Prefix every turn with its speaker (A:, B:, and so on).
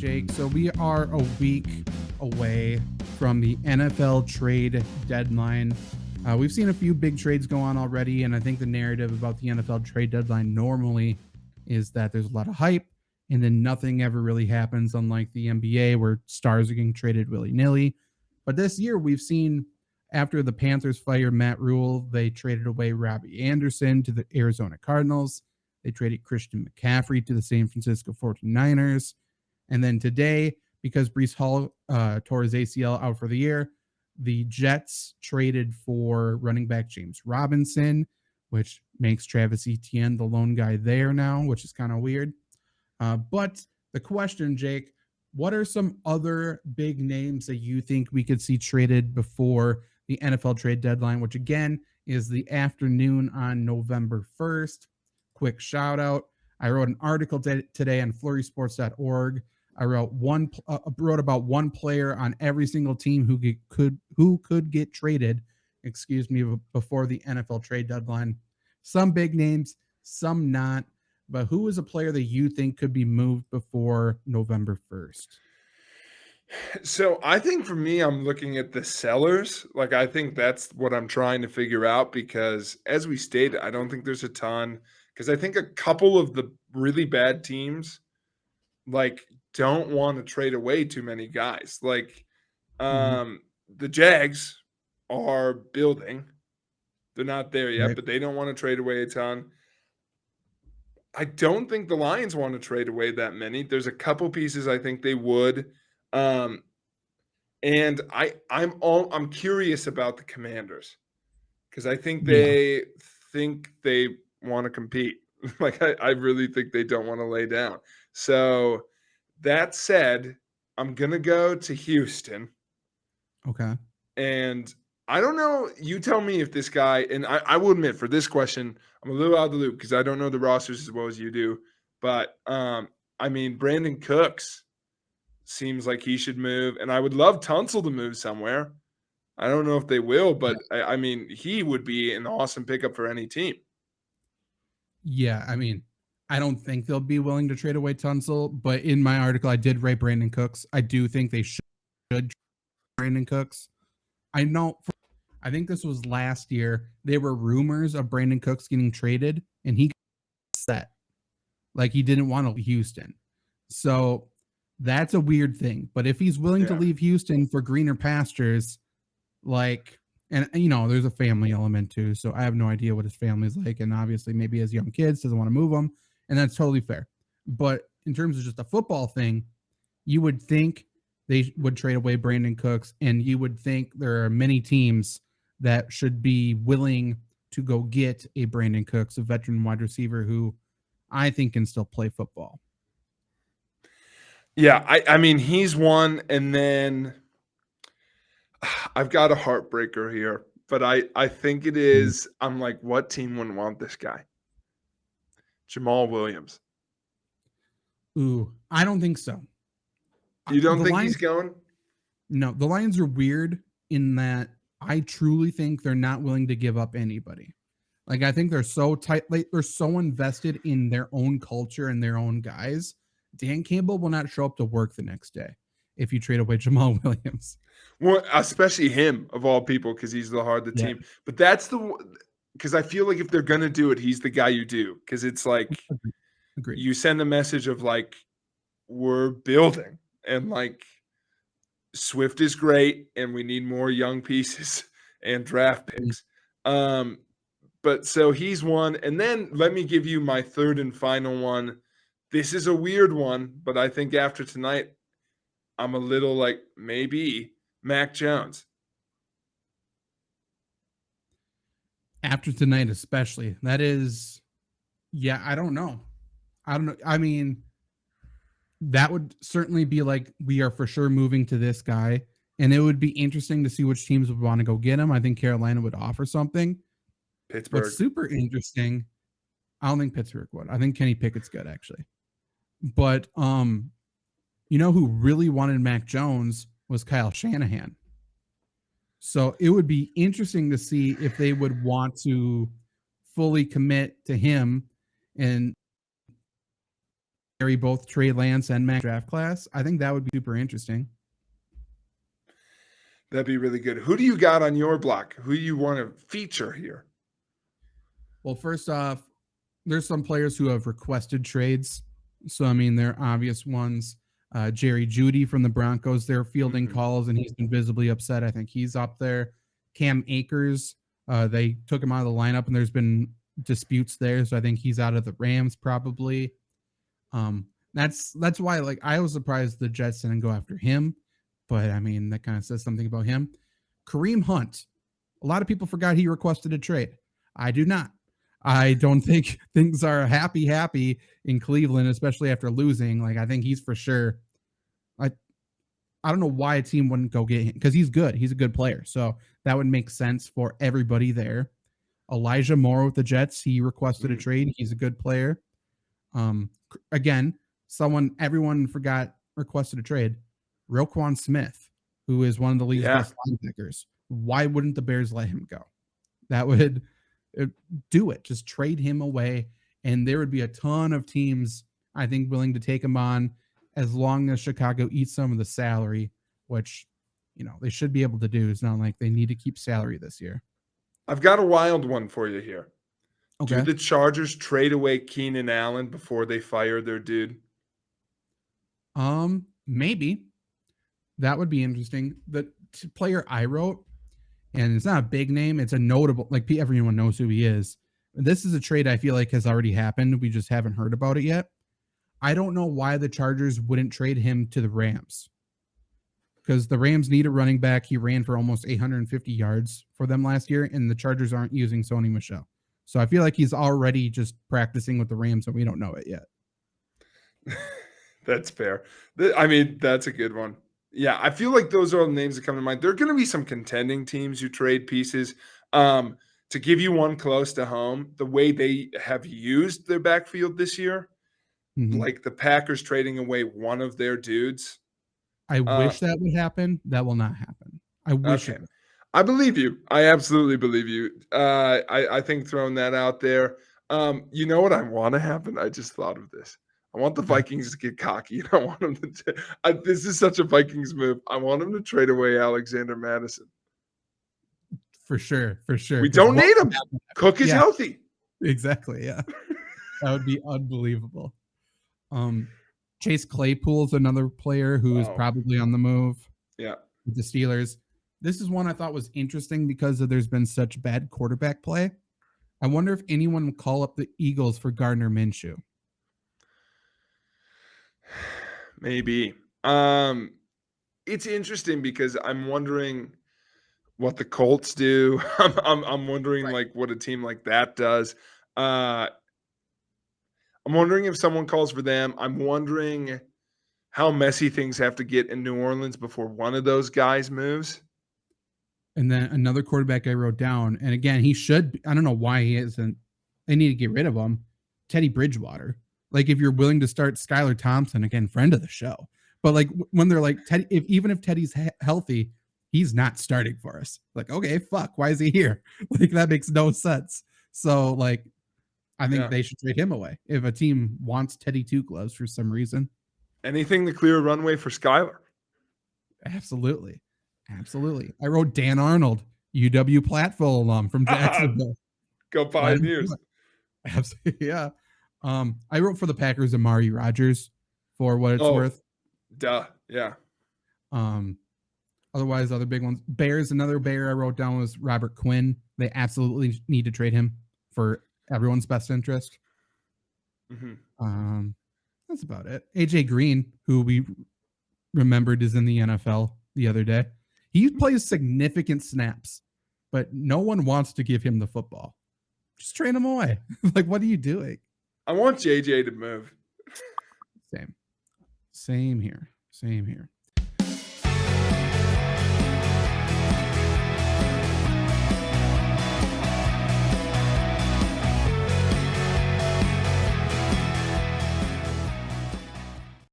A: Jake. So we are a week away from the NFL trade deadline. We've seen a few big trades go on already, and I think the narrative about the NFL trade deadline normally is that there's a lot of hype, and then nothing ever really happens, unlike the NBA where stars are getting traded willy-nilly. But this year we've seen, after the Panthers fired Matt Rule, they traded away Robbie Anderson to the Arizona Cardinals. They traded Christian McCaffrey to the San Francisco 49ers. And then today, because Breece Hall tore his ACL out for the year, the Jets traded for running back James Robinson, which makes Travis Etienne the lone guy there now, which is kind of weird. But the question, Jake, what are some other big names that you think we could see traded before the NFL trade deadline, which again is the afternoon on November 1st? Quick shout out. I wrote an article today on FlurrySports.org. I wrote about one player on every single team who could get traded, before the NFL trade deadline. Some big names, some not. But who is a player that you think could be moved before November 1st?
B: So I think for me, I'm looking at the sellers. Like, I think that's what I'm trying to figure out because, as we stated, I don't think there's a ton. Because I think a couple of the really bad teams, don't want to trade away too many guys. The Jags are building. They're not there yet,
A: Right.
B: but they don't want to trade away a ton. I don't think the Lions want to trade away that many. There's a couple pieces I think they would. And I'm curious about the Commanders because I think they want to compete. I really think they don't want to lay down. So that said, I'm gonna go to Houston.
A: Okay.
B: And I don't know. You tell me if this guy, and I will admit for this question, I'm a little out of the loop because I don't know the rosters as well as you do. But Brandon Cooks seems like he should move, and I would love Tunsil to move somewhere. I don't know if they will, but he would be an awesome pickup for any team.
A: Yeah, I don't think they'll be willing to trade away Tunsil, but in my article, I did rate Brandon Cooks. I do think they should trade Brandon Cooks. I think this was last year. There were rumors of Brandon Cooks getting traded, and he got set. Like, he didn't want to leave Houston. So that's a weird thing. But if he's willing to leave Houston for greener pastures, there's a family element too. So I have no idea what his family's like. And obviously maybe he has young kids, doesn't want to move them. And that's totally fair. But in terms of just a football thing, you would think they would trade away Brandon Cooks, and you would think there are many teams that should be willing to go get a Brandon Cooks, a veteran wide receiver who I think can still play football.
B: Yeah, he's one, and then I've got a heartbreaker here, but I think it is. I'm like, what team wouldn't want this guy? Jamal Williams.
A: Ooh, I don't think so.
B: You don't think he's going?
A: No, the Lions are weird in that I truly think they're not willing to give up anybody. I think they're so tight. They're so invested in their own culture and their own guys. Dan Campbell will not show up to work the next day if you trade away Jamal Williams.
B: Well, especially him, of all people, because he's the heart of the team. But that's because I feel like if they're going to do it, he's the guy you do. Because it's like,
A: Agreed.
B: You send a message of we're building. And Swift is great, and we need more young pieces and draft picks. But so he's one. And then let me give you my third and final one. This is a weird one, but I think after tonight, I'm a little maybe Mac Jones.
A: After tonight, especially. That is, I don't know. That would certainly be we are for sure moving to this guy. And it would be interesting to see which teams would want to go get him. I think Carolina would offer something.
B: Pittsburgh.
A: What's super interesting, I don't think Pittsburgh would. I think Kenny Pickett's good, actually. But who really wanted Mac Jones was Kyle Shanahan. So it would be interesting to see if they would want to fully commit to him and carry both Trey Lance and Mac draft class, I think that would be super interesting.
B: That'd be really good. Who do you got on your block? Who you want to feature here?
A: Well, first off, there's some players who have requested trades. So, I mean, they're obvious ones. Jerry Jeudy from the Broncos, they're fielding calls, and he's been visibly upset. I think he's up there. Cam Akers, they took him out of the lineup, and there's been disputes there. So I think he's out of the Rams probably. That's why, like, I was surprised the Jets didn't go after him. But, I mean, that kind of says something about him. Kareem Hunt. A lot of people forgot he requested a trade. I do not. I don't think things are happy in Cleveland, especially after losing. Like, I think he's for sure. I don't know why a team wouldn't go get him, because he's good. He's a good player. So that would make sense for everybody there. Elijah Moore with the Jets. He requested a trade. He's a good player. Again, everyone forgot requested a trade. Roquan Smith, who is one of the league's best linebackers. Why wouldn't the Bears let him go? That would do it. Just trade him away, and there would be a ton of teams, I think, willing to take him on as long as Chicago eats some of the salary, which, they should be able to do. It's not like they need to keep salary this year.
B: I've got a wild one for you here.
A: Okay.
B: Do the Chargers trade away Keenan Allen before they fire their dude?
A: Maybe. That would be interesting. The player I wrote, and it's not a big name, it's a notable, like, everyone knows who he is. This is a trade I feel like has already happened. We just haven't heard about it yet. I don't know why the Chargers wouldn't trade him to the Rams, because the Rams need a running back. He ran for almost 850 yards for them last year, and the Chargers aren't using Sony Michel. So I feel like he's already just practicing with the Rams, and we don't know it yet.
B: That's fair. I mean, that's a good one. Yeah, I feel like those are all the names that come to mind. There are going to be some contending teams who trade pieces. To give you one close to home, the way they have used their backfield this year, like the Packers trading away one of their dudes.
A: I wish that would happen. That will not happen. I wish it would.
B: I believe you. I absolutely believe you. I think throwing that out there. You know what I want to happen? I just thought of this. I want the Vikings to get cocky. I want them to. This is such a Vikings move. I want them to trade away Alexander Madison.
A: For sure.
B: We don't need him. Cook is healthy.
A: Exactly. Yeah, that would be unbelievable. Chase Claypool's another player who is probably on the move.
B: Yeah,
A: with the Steelers. This is one I thought was interesting because there's been such bad quarterback play. I wonder if anyone would call up the Eagles for Gardner Minshew.
B: Maybe. It's interesting because I'm wondering what the Colts do. I'm wondering like what a team like that does. I'm wondering if someone calls for them. I'm wondering how messy things have to get in New Orleans before one of those guys moves.
A: And then another quarterback I wrote down, and again, he should. I don't know why he isn't. They need to get rid of him. Teddy Bridgewater. Like, if you're willing to start Skylar Thompson, again, friend of the show, but like when they're like Teddy, even if Teddy's healthy, he's not starting for us. Like, okay, fuck, why is he here? Like, that makes no sense. So, like, I think they should trade him away if a team wants Teddy Two Gloves for some reason.
B: Anything to clear a runway for Skylar.
A: Absolutely. I wrote Dan Arnold, UW Platteville alum from Jacksonville.
B: Go Pioneers.
A: Absolutely, yeah. I wrote for the Packers Amari Rodgers for what it's worth.
B: Yeah.
A: Otherwise, other big ones. Bears, another Bear I wrote down was Robert Quinn. They absolutely need to trade him for everyone's best interest. That's about it. AJ Green, who we remembered is in the NFL the other day. He plays significant snaps, but no one wants to give him the football. Just trade him away. Like, what are you doing?
B: I want JJ to move.
A: Same here.